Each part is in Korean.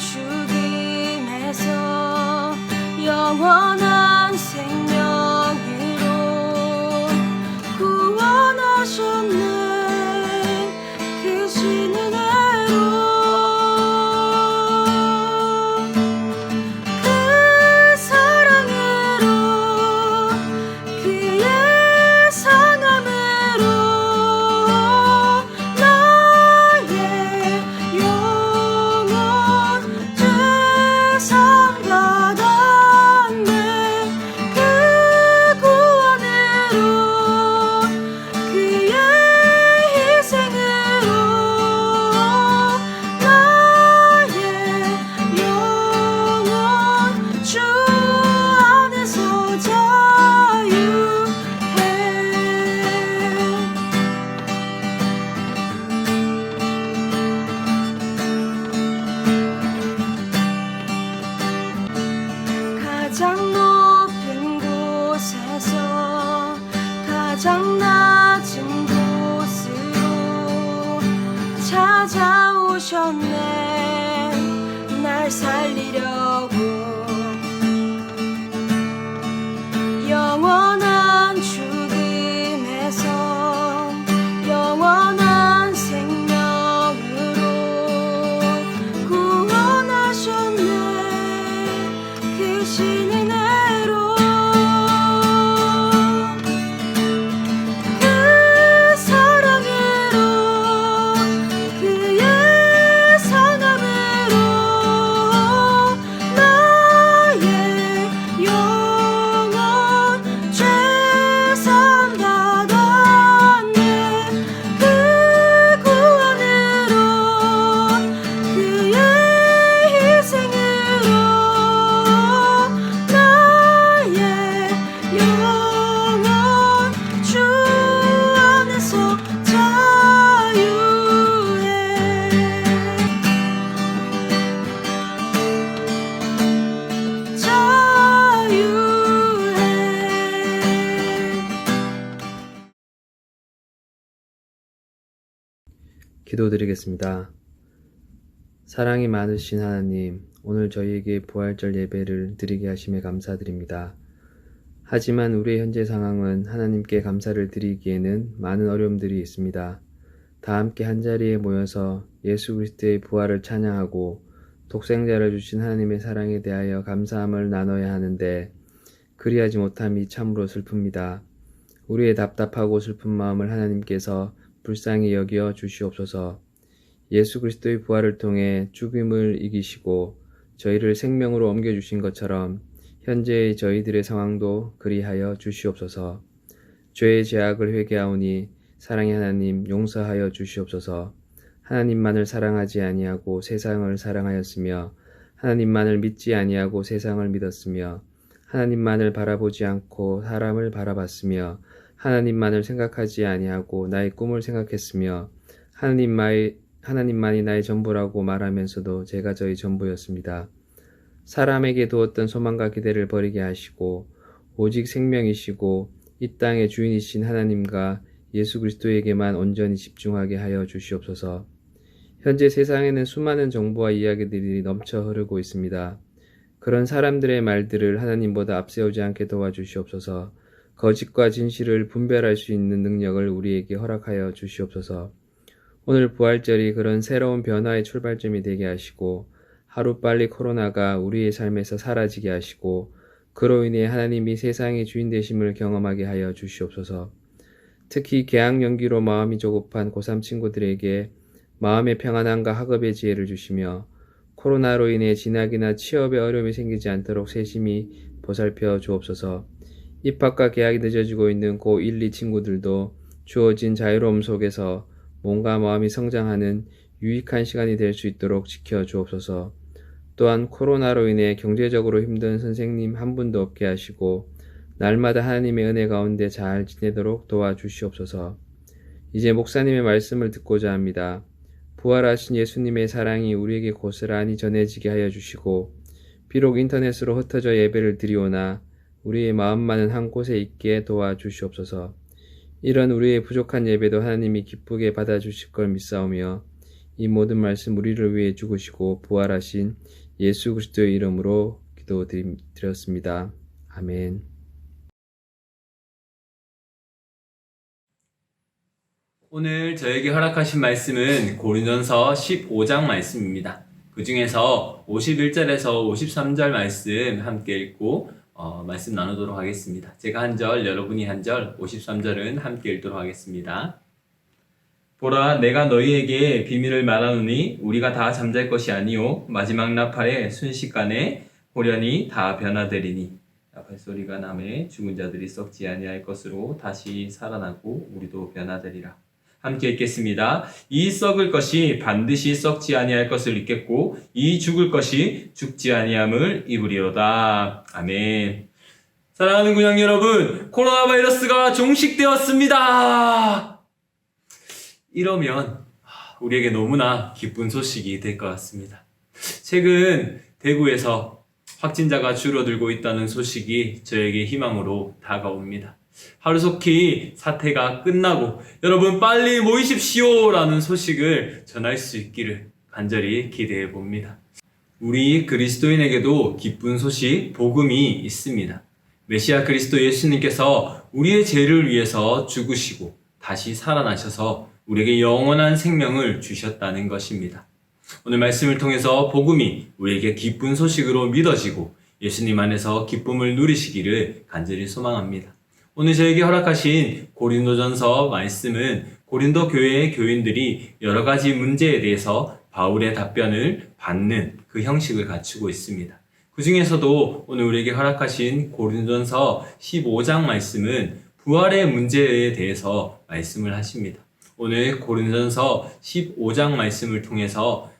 죽음에서 영원한 생명으로 구원하셨네. 크신 은혜로 그 사랑으로 그의 상함으로 나의 영혼 죄상 받았네. 그 구원으로 그의 희생으로 나의 영혼 주 안에서 자유해. 가장 높은 곳에서 가장 낮은 곳으로 찾아오셨네. 날 살리려고 영원한 죽음에서 영원한 생명으로 구원하셨네. 크신 은혜로 그 사랑으로 그의 상함으로 나의 영혼 죄산 받았네. 그 구원으로 그의 희생으로 나의 영혼 주 안에서 자유해. 기도드리겠습니다. 사랑이 많으신 하나님, 오늘 저희에게 부활절 예배를 드리게 하심에 감사드립니다. 하지만 우리의 현재 상황은 하나님께 감사를 드리기에는 많은 어려움들이 있습니다. 다 함께 한자리에 모여서 예수 그리스도의 부활을 찬양하고 독생자를 주신 하나님의 사랑에 대하여 감사함을 나눠야 하는데 그리하지 못함이 참으로 슬픕니다. 우리의 답답하고 슬픈 마음을 하나님께서 불쌍히 여겨 주시옵소서. 예수 그리스도의 부활을 통해 죽음을 이기시고 저희를 생명으로 옮겨주신 것처럼 현재의 저희들의 상황도 그리하여 주시옵소서. 죄의 죄악을 회개하오니 사랑의 하나님 용서하여 주시옵소서. 하나님만을 사랑하지 아니하고 세상을 사랑하였으며 하나님만을 믿지 아니하고 세상을 믿었으며 하나님만을 바라보지 않고 사람을 바라봤으며 하나님만을 생각하지 아니하고 나의 꿈을 생각했으며 하나님만이 나의 전부라고 말하면서도 제가 저의 전부였습니다. 사람에게 두었던 소망과 기대를 버리게 하시고 오직 생명이시고 이 땅의 주인이신 하나님과 예수 그리스도에게만 온전히 집중하게 하여 주시옵소서. 현재 세상에는 수많은 정보와 이야기들이 넘쳐 흐르고 있습니다. 그런 사람들의 말들을 하나님보다 앞세우지 않게 도와주시옵소서. 거짓과 진실을 분별할 수 있는 능력을 우리에게 허락하여 주시옵소서. 오늘 부활절이 그런 새로운 변화의 출발점이 되게 하시고 하루빨리 코로나가 우리의 삶에서 사라지게 하시고 그로 인해 하나님이 세상의 주인 되심을 경험하게 하여 주시옵소서. 특히 개학 연기로 마음이 조급한 고3 친구들에게 마음의 평안함과 학업의 지혜를 주시며 코로나로 인해 진학이나 취업에 어려움이 생기지 않도록 세심히 보살펴 주옵소서. 입학과 개학이 늦어지고 있는 고1, 2 친구들도 주어진 자유로움 속에서 몸과 마음이 성장하는 유익한 시간이 될 수 있도록 지켜 주옵소서. 또한 코로나로 인해 경제적으로 힘든 선생님 한 분도 없게 하시고 날마다 하나님의 은혜 가운데 잘 지내도록 도와주시옵소서. 이제 목사님의 말씀을 듣고자 합니다. 부활하신 예수님의 사랑이 우리에게 고스란히 전해지게 하여 주시고 비록 인터넷으로 흩어져 예배를 드리오나 우리의 마음만은 한 곳에 있게 도와주시옵소서. 이런 우리의 부족한 예배도 하나님이 기쁘게 받아주실 걸 믿사오며 이 모든 말씀 우리를 위해 죽으시고 부활하신 예수 그리스도의 이름으로 기도드렸습니다. 아멘. 오늘 저에게 허락하신 말씀은 고린도전서 15장 말씀입니다. 그 중에서 51절에서 53절 말씀 함께 읽고 말씀 나누도록 하겠습니다. 제가 한 절, 여러분이 한 절, 53절은 함께 읽도록 하겠습니다. 보라, 내가 너희에게 비밀을 말하노니 우리가 다 잠잘 것이 아니요 마지막 나팔에 순식간에 호련히 다 변화되리니 나팔 소리가 나매 죽은 자들이 썩지 아니할 것으로 다시 살아나고 우리도 변화되리라. 함께 읽겠습니다. 이 썩을 것이 반드시 썩지 아니할 것을 입겠고 이 죽을 것이 죽지 아니함을 입으리로다. 아멘. 사랑하는 군양 여러분, 코로나 바이러스가 종식되었습니다. 이러면 우리에게 너무나 기쁜 소식이 될 것 같습니다. 최근 대구에서 확진자가 줄어들고 있다는 소식이 저에게 희망으로 다가옵니다. 하루속히 사태가 끝나고 여러분 빨리 모이십시오 라는 소식을 전할 수 있기를 간절히 기대해 봅니다. 우리 그리스도인에게도 기쁜 소식, 복음이 있습니다. 메시아 그리스도 예수님께서 우리의 죄를 위해서 죽으시고 다시 살아나셔서 우리에게 영원한 생명을 주셨다는 것입니다. 오늘 말씀을 통해서 복음이 우리에게 기쁜 소식으로 믿어지고 예수님 안에서 기쁨을 누리시기를 간절히 소망합니다. 오늘 저에게 허락하신 고린도전서 말씀은 고린도 교회의 교인들이 여러 가지 문제에 대해서 바울의 답변을 받는 그 형식을 갖추고 있습니다. 그 중에서도 오늘 우리에게 허락하신 고린도전서 15장 말씀은 부활의 문제에 대해서 말씀을 하십니다. 오늘 고린도전서 15장 말씀을 통해서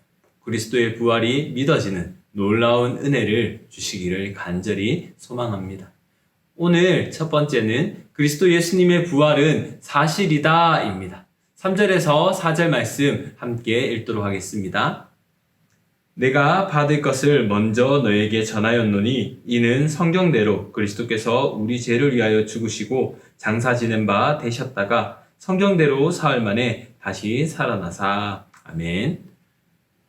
그리스도의 부활이 믿어지는 놀라운 은혜를 주시기를 간절히 소망합니다. 오늘 첫 번째는 그리스도 예수님의 부활은 사실이다 입니다. 3절에서 4절 말씀 함께 읽도록 하겠습니다. 내가 받을 것을 먼저 너에게 전하였노니 이는 성경대로 그리스도께서 우리 죄를 위하여 죽으시고 장사 지낸 바 되셨다가 성경대로 사흘 만에 다시 살아나사. 아멘.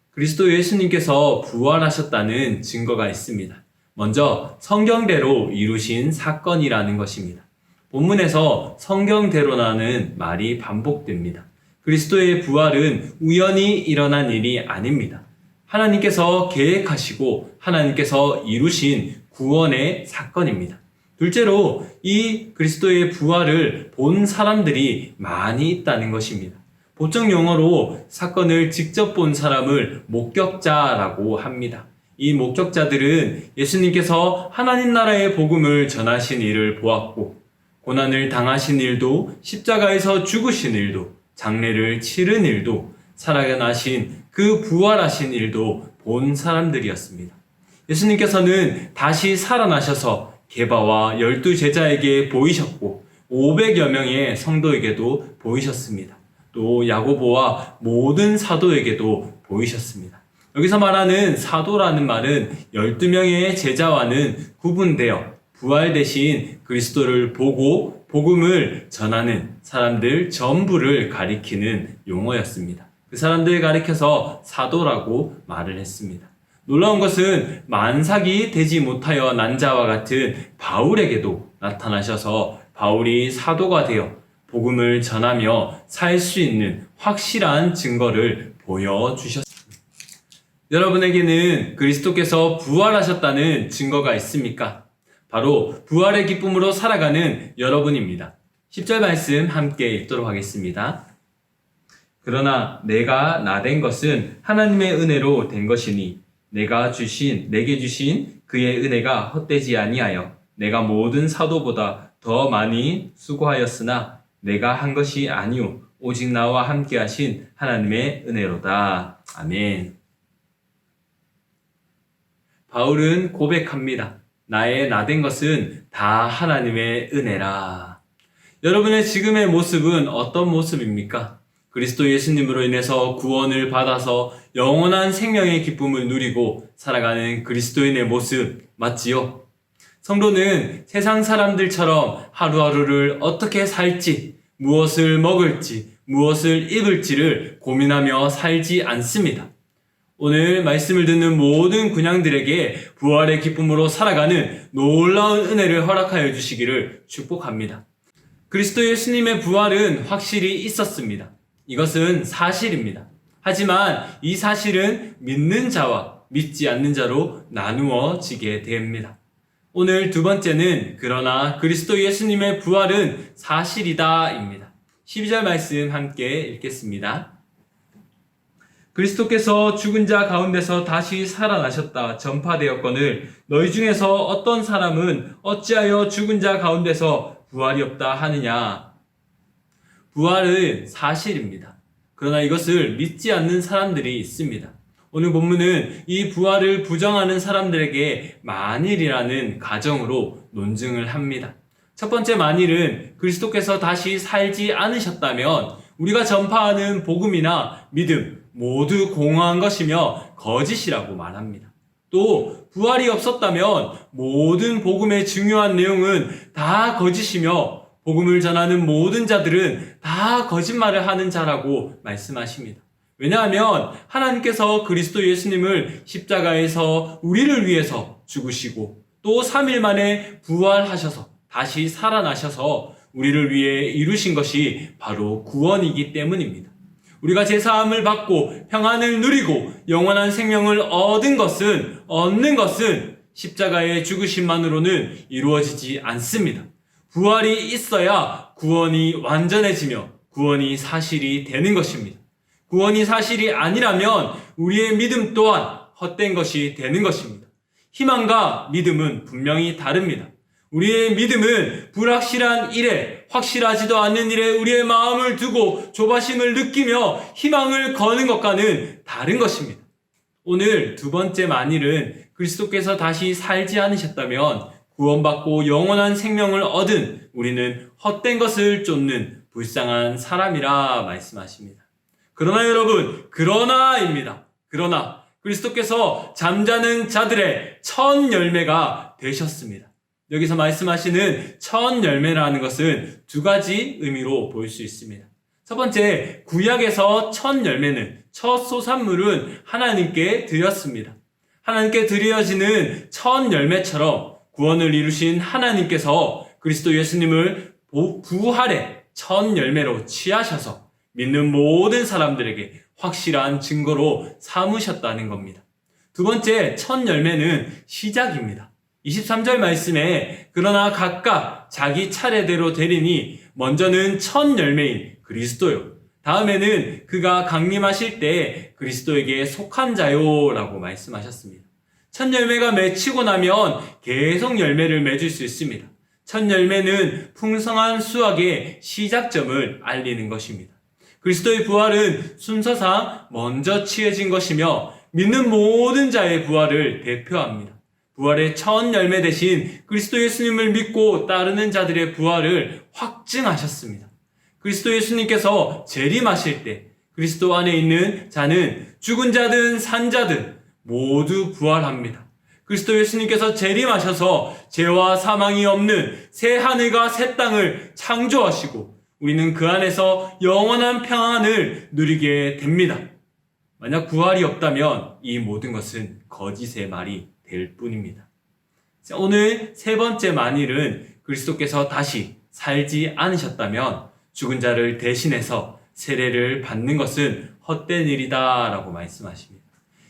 그리스도 예수님께서 부활하셨다는 증거가 있습니다. 먼저 성경대로 이루신 사건이라는 것입니다. 본문에서 성경대로라는 말이 반복됩니다. 그리스도의 부활은 우연히 일어난 일이 아닙니다. 하나님께서 계획하시고 하나님께서 이루신 구원의 사건입니다. 둘째로 이 그리스도의 부활을 본 사람들이 많이 있다는 것입니다. 보통 용어로 사건을 직접 본 사람을 목격자라고 합니다. 이 목격자들은 예수님께서 하나님 나라의 복음을 전하신 일을 보았고 고난을 당하신 일도 십자가에서 죽으신 일도 장례를 치른 일도 살아나신 그 부활하신 일도 본 사람들이었습니다. 예수님께서는 다시 살아나셔서 게바와 12제자에게 보이셨고 500여 명의 성도에게도 보이셨습니다. 또 야고보와 모든 사도에게도 보이셨습니다. 여기서 말하는 사도라는 말은 12명의 제자와는 구분되어 부활 대신 그리스도를 보고 복음을 전하는 사람들 전부를 가리키는 용어였습니다. 그 사람들을 가리켜서 사도라고 말을 했습니다. 놀라운 것은 만삭이 되지 못하여 난 자와 같은 바울에게도 나타나셔서 바울이 사도가 되어 복음을 전하며 살 수 있는 확실한 증거를 보여주셨습니다. 여러분에게는 그리스도께서 부활하셨다는 증거가 있습니까? 바로 부활의 기쁨으로 살아가는 여러분입니다. 10절 말씀 함께 읽도록 하겠습니다. 그러나 내가 나된 것은 하나님의 은혜로 된 것이니 내게 주신 그의 은혜가 헛되지 아니하여 내가 모든 사도보다 더 많이 수고하였으나 내가 한 것이 아니오 오직 나와 함께 하신 하나님의 은혜로다. 아멘. 바울은 고백합니다. 나의 나된 것은 다 하나님의 은혜라. 여러분의 지금의 모습은 어떤 모습입니까? 그리스도 예수님으로 인해서 구원을 받아서 영원한 생명의 기쁨을 누리고 살아가는 그리스도인의 모습 맞지요? 성도는 세상 사람들처럼 하루하루를 어떻게 살지, 무엇을 먹을지, 무엇을 입을지를 고민하며 살지 않습니다. 오늘 말씀을 듣는 모든 군양들에게 부활의 기쁨으로 살아가는 놀라운 은혜를 허락하여 주시기를 축복합니다. 그리스도 예수님의 부활은 확실히 있었습니다. 이것은 사실입니다. 하지만 이 사실은 믿는 자와 믿지 않는 자로 나누어지게 됩니다. 오늘 두 번째는 그러나 그리스도 예수님의 부활은 사실이다입니다. 12절 말씀 함께 읽겠습니다. 그리스도께서 죽은 자 가운데서 다시 살아나셨다 전파되었거늘 너희 중에서 어떤 사람은 어찌하여 죽은 자 가운데서 부활이 없다 하느냐. 부활은 사실입니다. 그러나 이것을 믿지 않는 사람들이 있습니다. 오늘 본문은 이 부활을 부정하는 사람들에게 만일이라는 가정으로 논증을 합니다. 첫 번째 만일은 그리스도께서 다시 살지 않으셨다면 우리가 전파하는 복음이나 믿음 모두 공허한 것이며 거짓이라고 말합니다. 또 부활이 없었다면 모든 복음의 중요한 내용은 다 거짓이며 복음을 전하는 모든 자들은 다 거짓말을 하는 자라고 말씀하십니다. 왜냐하면 하나님께서 그리스도 예수님을 십자가에서 우리를 위해서 죽으시고 또 3일 만에 부활하셔서 다시 살아나셔서 우리를 위해 이루신 것이 바로 구원이기 때문입니다. 우리가 제사함을 받고 평안을 누리고 영원한 생명을 얻는 것은 십자가의 죽으심만으로는 이루어지지 않습니다. 부활이 있어야 구원이 완전해지며 구원이 사실이 되는 것입니다. 구원이 사실이 아니라면 우리의 믿음 또한 헛된 것이 되는 것입니다. 희망과 믿음은 분명히 다릅니다. 우리의 믿음은 불확실한 일에, 확실하지도 않는 일에 우리의 마음을 두고 조바심을 느끼며 희망을 거는 것과는 다른 것입니다. 오늘 두 번째 만일은 그리스도께서 다시 살지 않으셨다면 구원받고 영원한 생명을 얻은 우리는 헛된 것을 쫓는 불쌍한 사람이라 말씀하십니다. 그러나 여러분, 그러나입니다. 그러나 그리스도께서 잠자는 자들의 첫 열매가 되셨습니다. 여기서 말씀하시는 첫 열매라는 것은 두 가지 의미로 볼 수 있습니다. 첫 번째, 구약에서 첫 열매는, 첫 소산물은 하나님께 드렸습니다. 하나님께 드려지는 첫 열매처럼 구원을 이루신 하나님께서 그리스도 예수님을 부활의 첫 열매로 취하셔서 믿는 모든 사람들에게 확실한 증거로 삼으셨다는 겁니다. 두 번째, 첫 열매는 시작입니다. 23절 말씀에 그러나 각각 자기 차례대로 되리니 먼저는 첫 열매인 그리스도요. 다음에는 그가 강림하실 때 그리스도에게 속한 자요 라고 말씀하셨습니다. 첫 열매가 맺히고 나면 계속 열매를 맺을 수 있습니다. 첫 열매는 풍성한 수확의 시작점을 알리는 것입니다. 그리스도의 부활은 순서상 먼저 취해진 것이며 믿는 모든 자의 부활을 대표합니다. 부활의 첫 열매 대신 그리스도 예수님을 믿고 따르는 자들의 부활을 확증하셨습니다. 그리스도 예수님께서 재림하실 때 그리스도 안에 있는 자는 죽은 자든 산 자든 모두 부활합니다. 그리스도 예수님께서 재림하셔서 죄와 사망이 없는 새 하늘과 새 땅을 창조하시고 우리는 그 안에서 영원한 평안을 누리게 됩니다. 만약 부활이 없다면 이 모든 것은 거짓의 말이 될 뿐입니다. 오늘 세 번째 만일은 그리스도께서 다시 살지 않으셨다면 죽은 자를 대신해서 세례를 받는 것은 헛된 일이다 라고 말씀하십니다.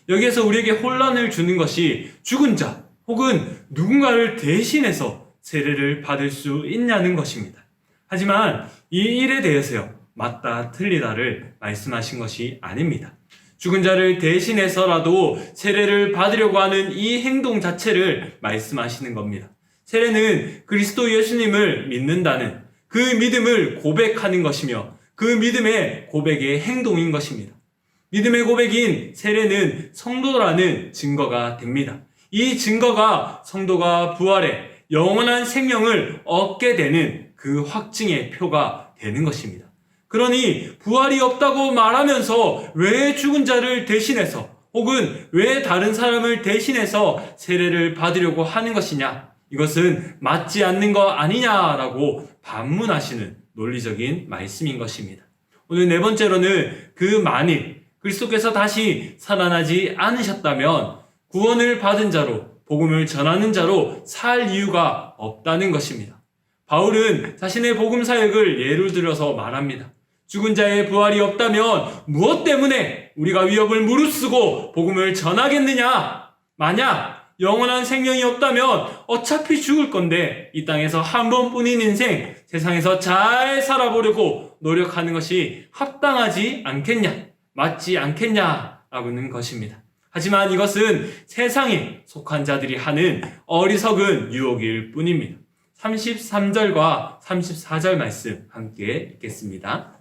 여기에서 우리에게 혼란을 주는 것이 죽은 자 혹은 누군가를 대신해서 세례를 받을 수 있냐는 것입니다. 하지만 이 일에 대해서요, 맞다 틀리다를 말씀하신 것이 아닙니다. 죽은 자를 대신해서라도 세례를 받으려고 하는 이 행동 자체를 말씀하시는 겁니다. 세례는 그리스도 예수님을 믿는다는 그 믿음을 고백하는 것이며 그 믿음의 고백의 행동인 것입니다. 믿음의 고백인 세례는 성도라는 증거가 됩니다. 이 증거가 성도가 부활해 영원한 생명을 얻게 되는 그 확증의 표가 되는 것입니다. 그러니 부활이 없다고 말하면서 왜 죽은 자를 대신해서 혹은 왜 다른 사람을 대신해서 세례를 받으려고 하는 것이냐? 이것은 맞지 않는 거 아니냐라고 반문하시는 논리적인 말씀인 것입니다. 오늘 네 번째로는 그 만일 그리스도께서 다시 살아나지 않으셨다면 구원을 받은 자로, 복음을 전하는 자로 살 이유가 없다는 것입니다. 바울은 자신의 복음 사역을 예를 들어서 말합니다. 죽은 자의 부활이 없다면 무엇 때문에 우리가 위협을 무릅쓰고 복음을 전하겠느냐? 만약 영원한 생명이 없다면 어차피 죽을 건데 이 땅에서 한 번뿐인 인생 세상에서 잘 살아보려고 노력하는 것이 합당하지 않겠냐? 맞지 않겠냐라고는 것입니다. 하지만 이것은 세상에 속한 자들이 하는 어리석은 유혹일 뿐입니다. 33절과 34절 말씀 함께 읽겠습니다.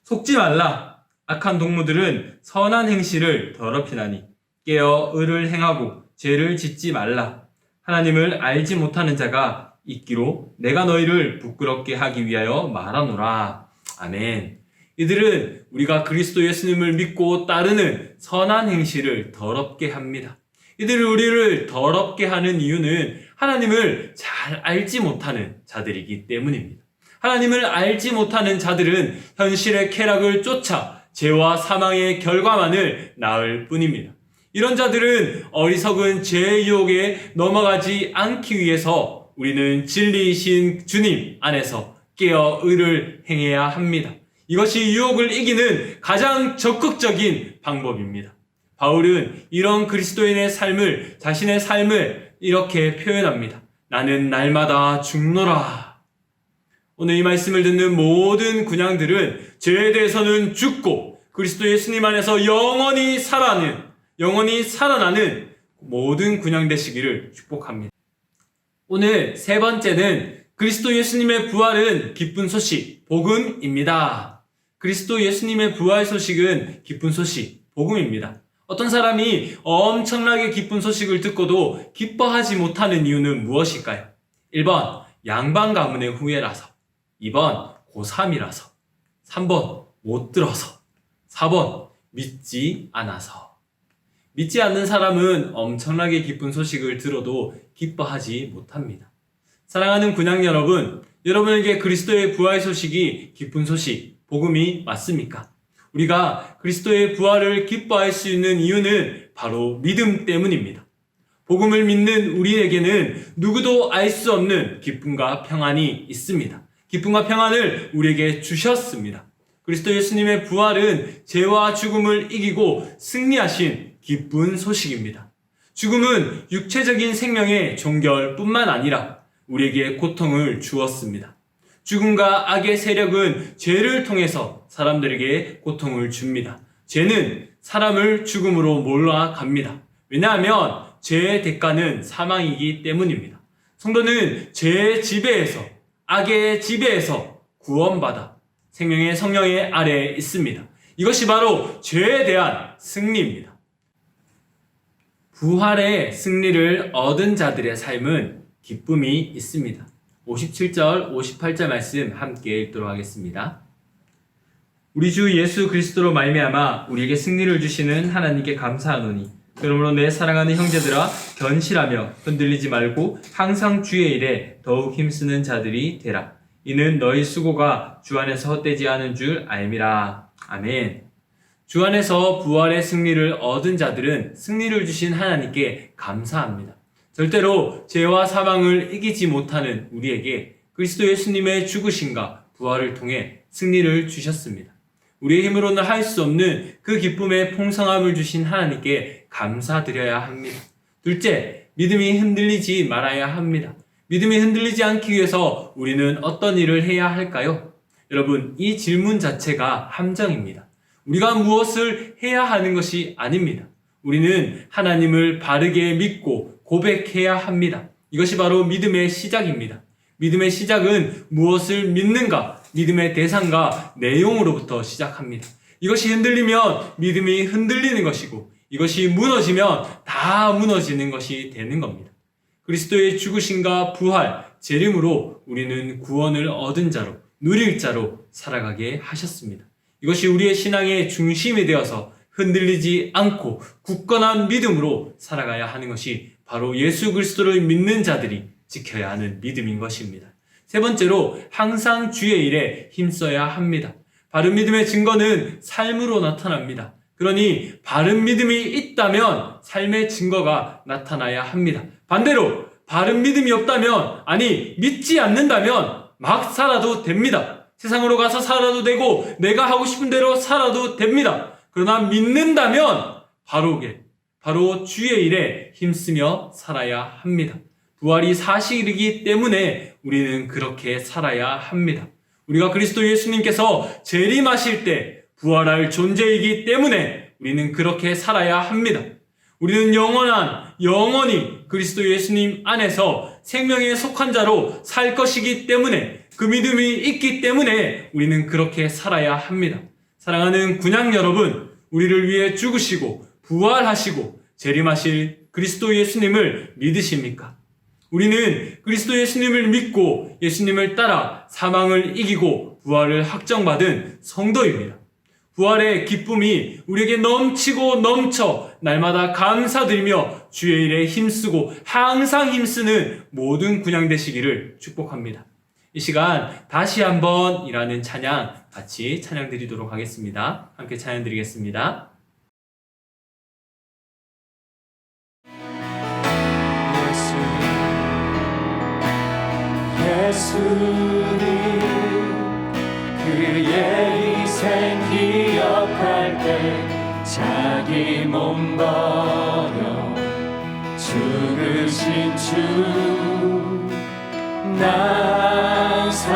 속지 말라. 악한 동무들은 선한 행실을 더럽히나니 깨어 의를 행하고 죄를 짓지 말라. 하나님을 알지 못하는 자가 있기로 내가 너희를 부끄럽게 하기 위하여 말하노라. 아멘. 이들은 우리가 그리스도 예수님을 믿고 따르는 선한 행실을 더럽게 합니다. 이들이 우리를 더럽게 하는 이유는 하나님을 잘 알지 못하는 자들이기 때문입니다. 하나님을 알지 못하는 자들은 현실의 쾌락을 쫓아 죄와 사망의 결과만을 낳을 뿐입니다. 이런 자들은 어리석은 죄의 유혹에 넘어가지 않기 위해서 우리는 진리이신 주님 안에서 깨어 의를 행해야 합니다. 이것이 유혹을 이기는 가장 적극적인 방법입니다. 바울은 이런 그리스도인의 삶을, 자신의 삶을 이렇게 표현합니다. 나는 날마다 죽노라. 오늘 이 말씀을 듣는 모든 군양들은 죄에 대해서는 죽고 그리스도 예수님 안에서 영원히 살아나는 모든 군양 되시기를 축복합니다. 오늘 세 번째는 그리스도 예수님의 부활은 기쁜 소식, 복음입니다. 그리스도 예수님의 부활 소식은 기쁜 소식, 복음입니다. 어떤 사람이 엄청나게 기쁜 소식을 듣고도 기뻐하지 못하는 이유는 무엇일까요? 1번, 양반 가문의 후예라서. 2번, 고3이라서. 3번, 못 들어서. 4번, 믿지 않아서. 믿지 않는 사람은 엄청나게 기쁜 소식을 들어도 기뻐하지 못합니다. 사랑하는 군양 여러분, 여러분에게 그리스도의 부활 소식이 기쁜 소식, 복음이 맞습니까? 우리가 그리스도의 부활을 기뻐할 수 있는 이유는 바로 믿음 때문입니다. 복음을 믿는 우리에게는 누구도 알 수 없는 기쁨과 평안이 있습니다. 기쁨과 평안을 우리에게 주셨습니다. 그리스도 예수님의 부활은 죄와 죽음을 이기고 승리하신 기쁜 소식입니다. 죽음은 육체적인 생명의 종결뿐만 아니라 우리에게 고통을 주었습니다. 죽음과 악의 세력은 죄를 통해서 사람들에게 고통을 줍니다. 죄는 사람을 죽음으로 몰아갑니다. 왜냐하면 죄의 대가는 사망이기 때문입니다. 성도는 죄의 지배에서, 악의 지배에서 구원받아 생명의 성령의 아래에 있습니다. 이것이 바로 죄에 대한 승리입니다. 부활의 승리를 얻은 자들의 삶은 기쁨이 있습니다. 57절, 58절 말씀 함께 읽도록 하겠습니다. 우리 주 예수 그리스도로 말미암아 우리에게 승리를 주시는 하나님께 감사하노니 그러므로 내 사랑하는 형제들아 견실하며 흔들리지 말고 항상 주의 일에 더욱 힘쓰는 자들이 되라. 이는 너희 수고가 주 안에서 헛되지 않은 줄 알미라. 아멘. 주 안에서 부활의 승리를 얻은 자들은 승리를 주신 하나님께 감사합니다. 절대로 죄와 사망을 이기지 못하는 우리에게 그리스도 예수님의 죽으심과 부활을 통해 승리를 주셨습니다. 우리의 힘으로는 할 수 없는 그 기쁨의 풍성함을 주신 하나님께 감사드려야 합니다. 둘째, 믿음이 흔들리지 말아야 합니다. 믿음이 흔들리지 않기 위해서 우리는 어떤 일을 해야 할까요? 여러분, 이 질문 자체가 함정입니다. 우리가 무엇을 해야 하는 것이 아닙니다. 우리는 하나님을 바르게 믿고 고백해야 합니다. 이것이 바로 믿음의 시작입니다. 믿음의 시작은 무엇을 믿는가, 믿음의 대상과 내용으로부터 시작합니다. 이것이 흔들리면 믿음이 흔들리는 것이고 이것이 무너지면 다 무너지는 것이 되는 겁니다. 그리스도의 죽으심과 부활, 재림으로 우리는 구원을 얻은 자로, 누릴 자로 살아가게 하셨습니다. 이것이 우리의 신앙의 중심이 되어서 흔들리지 않고 굳건한 믿음으로 살아가야 하는 것이 바로 예수 그리스도를 믿는 자들이 지켜야 하는 믿음인 것입니다. 세 번째로 항상 주의 일에 힘써야 합니다. 바른 믿음의 증거는 삶으로 나타납니다. 그러니 바른 믿음이 있다면 삶의 증거가 나타나야 합니다. 반대로 바른 믿음이 없다면, 아니 믿지 않는다면 막 살아도 됩니다. 세상으로 가서 살아도 되고 내가 하고 싶은 대로 살아도 됩니다. 그러나 믿는다면 바로 주의 일에 힘쓰며 살아야 합니다. 부활이 사실이기 때문에 우리는 그렇게 살아야 합니다. 우리가 그리스도 예수님께서 재림하실 때 부활할 존재이기 때문에 우리는 그렇게 살아야 합니다. 우리는 영원히 그리스도 예수님 안에서 생명에 속한 자로 살 것이기 때문에, 그 믿음이 있기 때문에 우리는 그렇게 살아야 합니다. 사랑하는 군양 여러분, 우리를 위해 죽으시고 부활하시고 재림하실 그리스도 예수님을 믿으십니까? 우리는 그리스도 예수님을 믿고 예수님을 따라 사망을 이기고 부활을 확정받은 성도입니다. 부활의 기쁨이 우리에게 넘치고 넘쳐 날마다 감사드리며 주의 일에 힘쓰고 항상 힘쓰는 모든 군양 되시기를 축복합니다. 이 시간 다시 한번 이라는 찬양 같이 찬양 드리도록 하겠습니다. 함께 찬양 드리겠습니다. 예수님 그의 희생 기억할 때 자기 몸 버려 죽으신 주 나사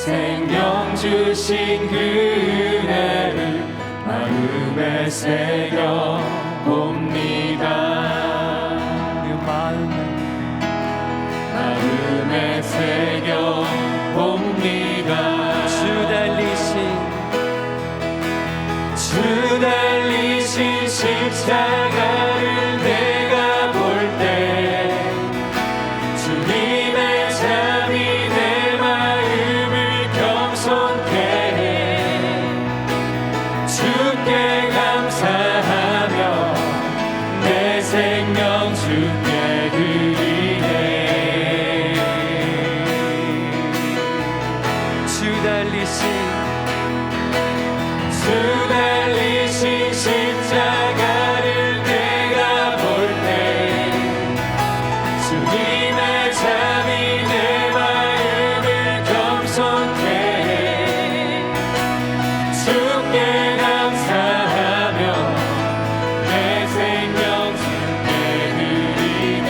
생명 주신 그 은혜를 마음에 새겨 봅니다. 마음에 새겨 봅니다. 주 달리신 십자가를 내가 볼 때 주님의 잠이 내 마음을 겸손케 해. 주께 감사하며 내 생명 주께 드리네. 주 달리신 십자가를 내가 볼 때 주님의 잠이 내 마음을 겸손케 해. 주께 감사하며 내 생명 주께 드리네.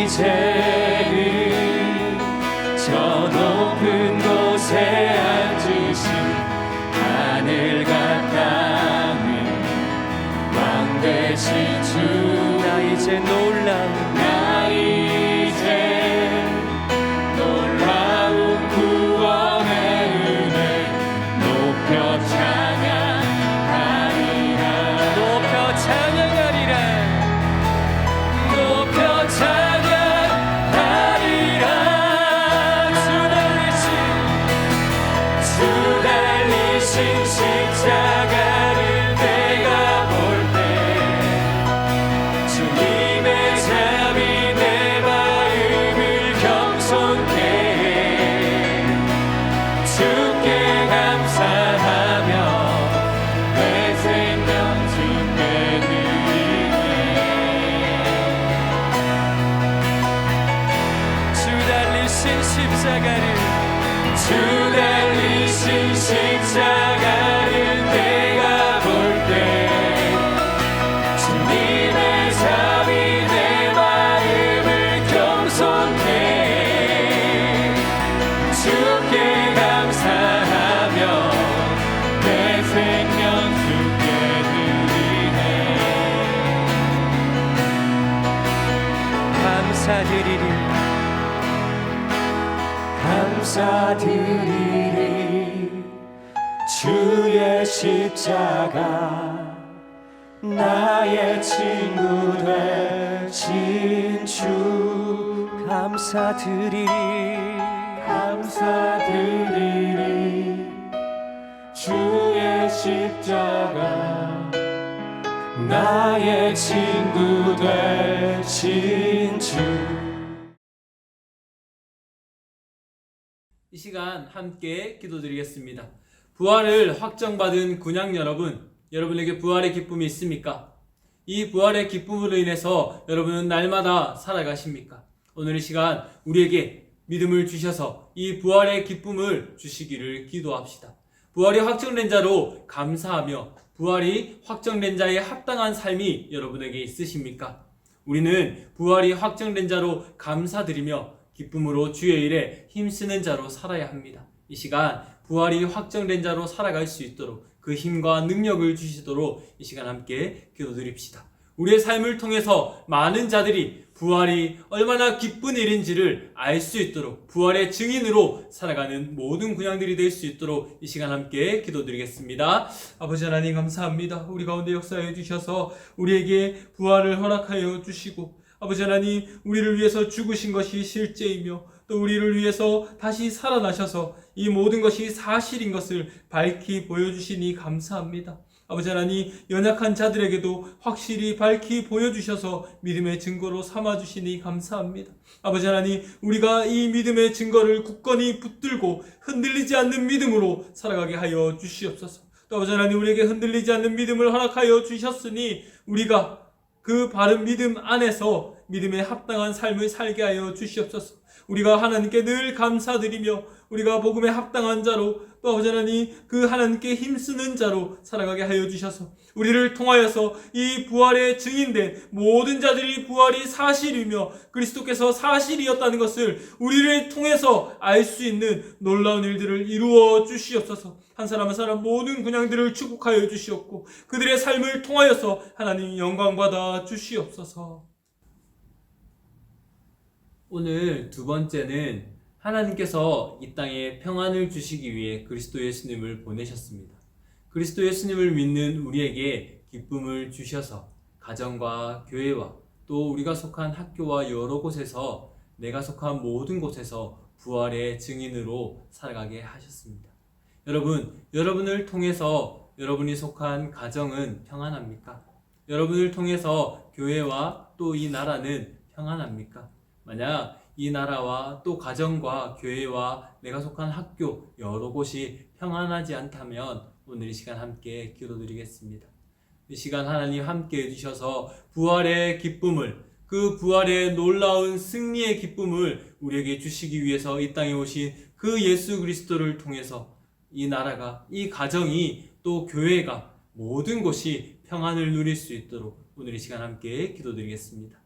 이제는 저 높은 곳에 앉으신 하늘 같다는 왕 되신 주 나 이제 놀라운 구원의 은혜 높여 찬양하리라. 주 달리신 십자가를 내가 볼 때 주님의 잠이 내 마음을 겸손케 해. 주께 감사하며 내 생명 주께 드리네. 주 달리신 십자가를 내가 볼 때 주님의 잠이 내 마음을 겸손케 해. 주께 감사하며 내 생명 주께 드리네. 감사드리리. 주의 십자가 나의 친구 되신 주 감사드리리. 주의 십자가 나의 친구 되신 주. 이 시간 함께 기도드리겠습니다. 부활을 확정받은 군양 여러분, 여러분에게 부활의 기쁨이 있습니까? 이 부활의 기쁨으로 인해서 여러분은 날마다 살아가십니까? 오늘 이 시간 우리에게 믿음을 주셔서 이 부활의 기쁨을 주시기를 기도합시다. 부활이 확정된 자로 감사하며 부활이 확정된 자에 합당한 삶이 여러분에게 있으십니까? 우리는 부활이 확정된 자로 감사드리며 기쁨으로 주의 일에 힘쓰는 자로 살아야 합니다. 이 시간 부활이 확정된 자로 살아갈 수 있도록 그 힘과 능력을 주시도록 이 시간 함께 기도드립시다. 우리의 삶을 통해서 많은 자들이 부활이 얼마나 기쁜 일인지를 알 수 있도록 부활의 증인으로 살아가는 모든 군양들이 될 수 있도록 이 시간 함께 기도드리겠습니다. 아버지 하나님 감사합니다. 우리 가운데 역사해 주셔서 우리에게 부활을 허락하여 주시고 아버지 하나님 우리를 위해서 죽으신 것이 실제이며 또 우리를 위해서 다시 살아나셔서 이 모든 것이 사실인 것을 밝히 보여주시니 감사합니다. 아버지 하나님 연약한 자들에게도 확실히 밝히 보여주셔서 믿음의 증거로 삼아주시니 감사합니다. 아버지 하나님 우리가 이 믿음의 증거를 굳건히 붙들고 흔들리지 않는 믿음으로 살아가게 하여 주시옵소서. 또 아버지 하나님 우리에게 흔들리지 않는 믿음을 허락하여 주셨으니 우리가 그 바른 믿음 안에서 믿음에 합당한 삶을 살게 하여 주시옵소서. 우리가 하나님께 늘 감사드리며 우리가 복음에 합당한 자로 또 아버지 하나님 그 하나님께 힘쓰는 자로 살아가게 하여 주셔서 우리를 통하여서 이 부활의 증인된 모든 자들이 부활이 사실이며 그리스도께서 사실이었다는 것을 우리를 통해서 알 수 있는 놀라운 일들을 이루어 주시옵소서. 한 사람 한 사람 모든 군양들을 축복하여 주시옵고 그들의 삶을 통하여서 하나님 영광 받아 주시옵소서. 오늘 두 번째는 하나님께서 이 땅에 평안을 주시기 위해 그리스도 예수님을 보내셨습니다. 그리스도 예수님을 믿는 우리에게 기쁨을 주셔서 가정과 교회와 또 우리가 속한 학교와 여러 곳에서 내가 속한 모든 곳에서 부활의 증인으로 살아가게 하셨습니다. 여러분, 여러분을 통해서 여러분이 속한 가정은 평안합니까? 여러분을 통해서 교회와 또 이 나라는 평안합니까? 만약 이 나라와 또 가정과 교회와 내가 속한 학교 여러 곳이 평안하지 않다면 오늘 이 시간 함께 기도드리겠습니다. 이 시간 하나님 함께 해주셔서 부활의 기쁨을 그 부활의 놀라운 승리의 기쁨을 우리에게 주시기 위해서 이 땅에 오신 그 예수 그리스도를 통해서 이 나라가 이 가정이 또 교회가 모든 곳이 평안을 누릴 수 있도록 오늘 이 시간 함께 기도드리겠습니다.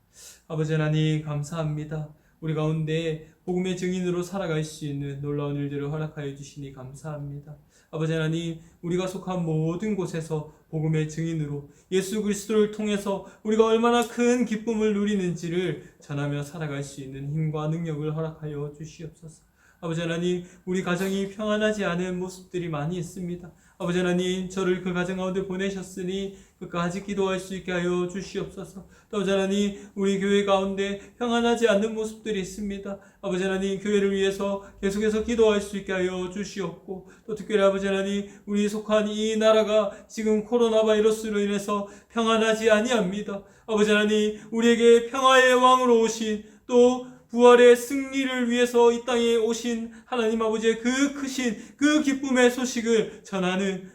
아버지 하나님 감사합니다. 우리 가운데 복음의 증인으로 살아갈 수 있는 놀라운 일들을 허락하여 주시니 감사합니다. 아버지 하나님 우리가 속한 모든 곳에서 복음의 증인으로 예수 그리스도를 통해서 우리가 얼마나 큰 기쁨을 누리는지를 전하며 살아갈 수 있는 힘과 능력을 허락하여 주시옵소서. 아버지 하나님 우리 가정이 평안하지 않은 모습들이 많이 있습니다. 아버지 하나님 저를 그 가정 가운데 보내셨으니 끝까지 기도할 수 있게 하여 주시옵소서. 또 아버지 하나님 우리 교회 가운데 평안하지 않는 모습들이 있습니다. 아버지 하나님 교회를 위해서 계속해서 기도할 수 있게 하여 주시옵고 또 특별히 아버지 하나님 우리 속한 이 나라가 지금 코로나 바이러스로 인해서 평안하지 아니합니다. 아버지 하나님 우리에게 평화의 왕으로 오신 또 부활의 승리를 위해서 이 땅에 오신 하나님 아버지의 그 크신 그 기쁨의 소식을 전하는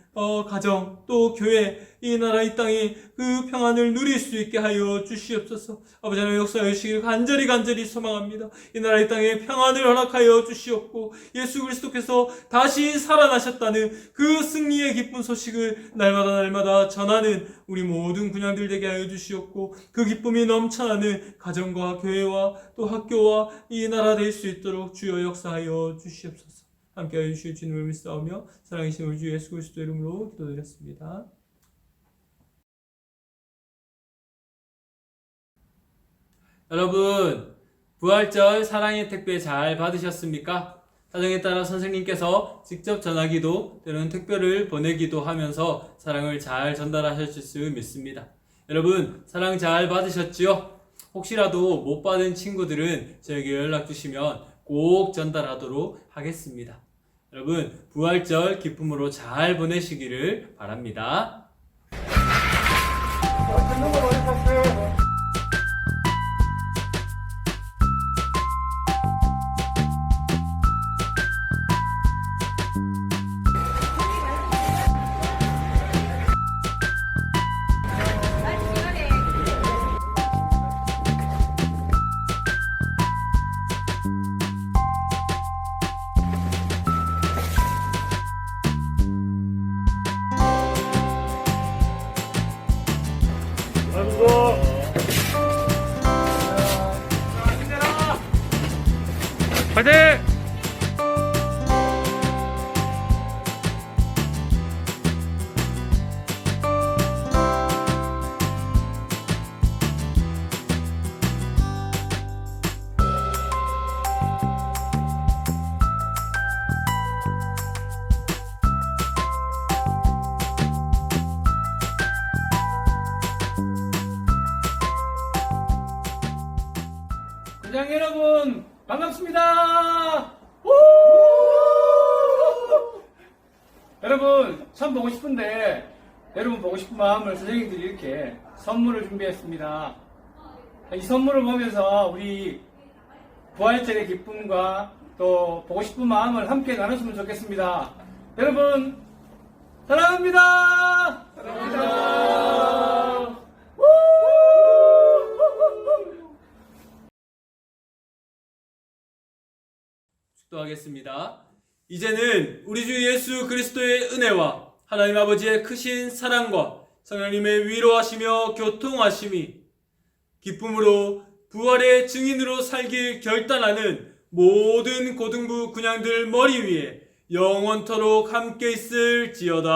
가정 또 교회 이 나라 이 땅에 그 평안을 누릴 수 있게 하여 주시옵소서. 아버지 하나님 역사해 주시기를 간절히 소망합니다. 이 나라 이 땅에 평안을 허락하여 주시옵고 예수 그리스도께서 다시 살아나셨다는 그 승리의 기쁜 소식을 날마다 전하는 우리 모든 군양들 되게 하여 주시옵고 그 기쁨이 넘쳐나는 가정과 교회와 또 학교와 이 나라 될 수 있도록 주여 역사하여 주시옵소서. 함께하여 주실 주님을 믿사오며 사랑이신 우리 주 예수 그리스도 이름으로 기도드렸습니다. 여러분 부활절 사랑의 택배 잘 받으셨습니까? 사정에 따라 선생님께서 직접 전하기도 또는 택배를 보내기도 하면서 사랑을 잘 전달하셨을 수 믿습니다. 여러분 사랑 잘 받으셨지요? 혹시라도 못 받은 친구들은 저에게 연락 주시면 꼭 전달하도록 하겠습니다. 여러분 부활절 기쁨으로 잘 보내시기를 바랍니다. 파이팅! 관장 여러분 반갑습니다. 여러분 참 보고 싶은데 여러분 보고 싶은 마음을 선생님들이 이렇게 선물을 준비했습니다. 이 선물을 보면서 우리 부활절의 기쁨과 또 보고 싶은 마음을 함께 나눴으면 좋겠습니다. 여러분 사랑합니다. 사랑합니다. 축도하겠습니다. 이제는 우리 주 예수 그리스도의 은혜와 하나님 아버지의 크신 사랑과 성령님의 위로하시며 교통하심이 기쁨으로 부활의 증인으로 살길 결단하는 모든 고등부 군양들 머리 위에 영원토록 함께 있을지어다.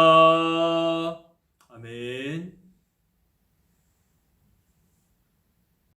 아멘.